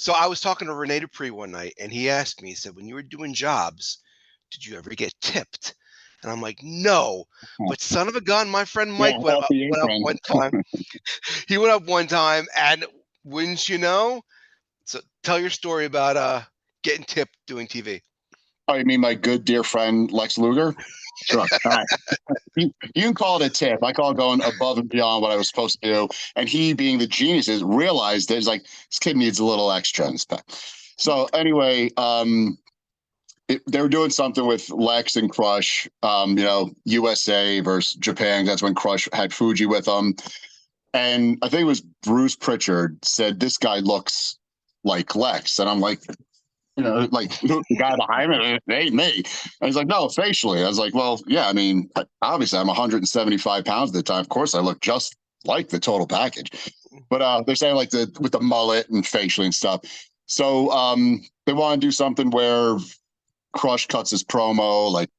So I was talking to Rene Dupree one night, and he asked me, he said, "When you were doing jobs, did you ever get tipped?" And I'm like, "No." But son of a gun, my friend Yeah, Mike happy you, went up friend. one time. He went up one time, and wouldn't you know? So tell your story about getting tipped doing TV. Oh, you mean my good dear friend Lex Luger? Sure. All right. You can call it a tip. I call it going above and beyond what I was supposed to do. And he, being the genius, is realized that he's like, this kid needs a little extra in his pack. So anyway, they were doing something with Lex and Crush, USA versus Japan. That's when Crush had Fuji with them. And I think it was Bruce Pritchard said, this guy looks like Lex. And I'm like, like the guy behind me, it ain't me. And he's like, no, facially. I was like, well, yeah, I mean, obviously I'm 175 pounds at the time. Of course, I look just like the total package. But they're saying like with the mullet and facially and stuff. So they want to do something where Crush cuts his promo, like,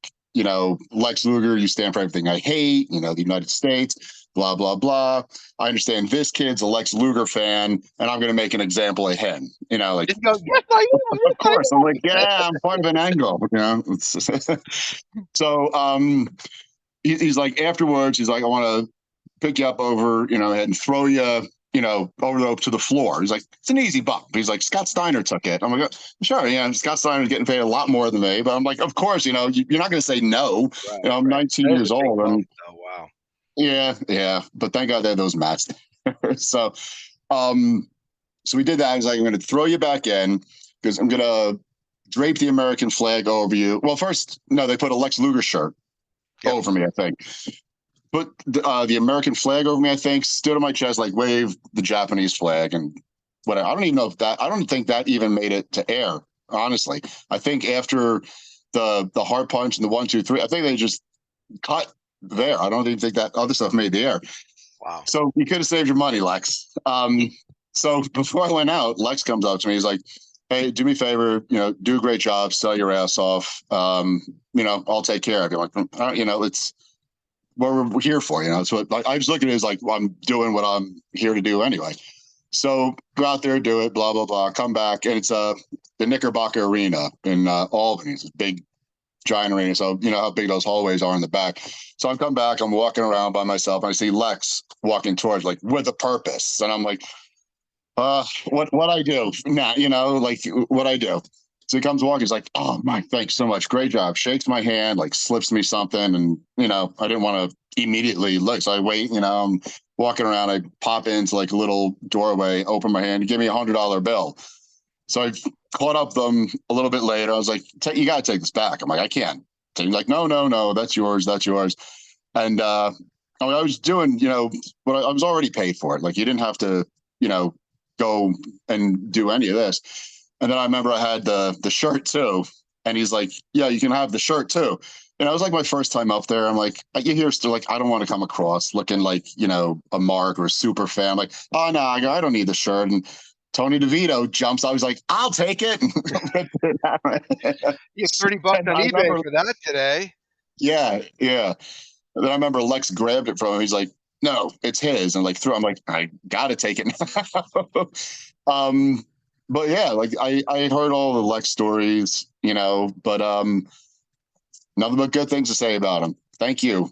Lex Luger, you stand for everything I hate, the United States, blah, blah, blah. I understand this kid's a Lex Luger fan, and I'm going to make an example of him. Like, Just go, yes, I am. of Yes, I course. I'm like, yeah, I'm part of an angle. So he's like, afterwards, he's like, I want to pick you up over, and throw you, over to the floor. He's like, it's an easy bump. He's like, Scott Steiner took it. I'm like, sure, yeah, Scott Steiner's getting paid a lot more than me. But I'm like, of course, you're not going to say no. Right, I'm right. 19 That was years a big old. bump, And though. Wow. yeah, yeah. But thank God they had those mats. So, um, so we did that. He's like, I'm going to throw you back in because I'm going to drape the American flag over you. Well, first, no, they put a Lex Luger shirt Yep. over me, I think. Put the American flag over me, I think, stood on my chest, like waved the Japanese flag and whatever. I don't even know if that, I don't think that even made it to air, honestly. I think after the hard punch and the 1, 2, 3, I think they just cut there. I don't even think that other stuff made the air. Wow. So you could have saved your money, Lex. So before I went out, Lex comes up to me. He's like, hey, do me a favor, do a great job, sell your ass off. I'll take care of you. Like, it's what we're here for, It's what I just look at it as like, well, I'm doing what I'm here to do anyway. So go out there, do it, blah, blah, blah, come back. And it's the Knickerbocker Arena in Albany. It's a big, giant arena. So, you know how big those hallways are in the back. So I come back, I'm walking around by myself, and I see Lex walking towards, like, with a purpose. And I'm like, what I do? Nah, like, what I do. So he comes walking, he's like, oh, Mike, thanks so much. Great job. Shakes my hand, like slips me something. And, I didn't want to immediately look. So I wait, I'm walking around. I pop into like a little doorway, open my hand, give me $100 bill. So I caught up them a little bit later. I was like, you got to take this back. I'm like, I can't. So he's like, no, that's yours. That's yours. And I was doing, what I was already paid for it. Like, you didn't have to, go and do any of this. And then I remember I had the shirt too. And he's like, yeah, you can have the shirt too. And it was like my first time up there. I'm like, you hear still like, I don't want to come across looking like, a mark or a super fan. I'm like, oh, no, I don't need the shirt. And Tony DeVito jumps. I was like, I'll take it. You get 30 bucks And on I eBay remember, for that today. yeah, yeah. And then I remember Lex grabbed it from him. He's like, no, it's his. And like, I'm like, I got to take it now. um, but yeah, like I had heard all the Lex stories, but nothing but good things to say about him. Thank you.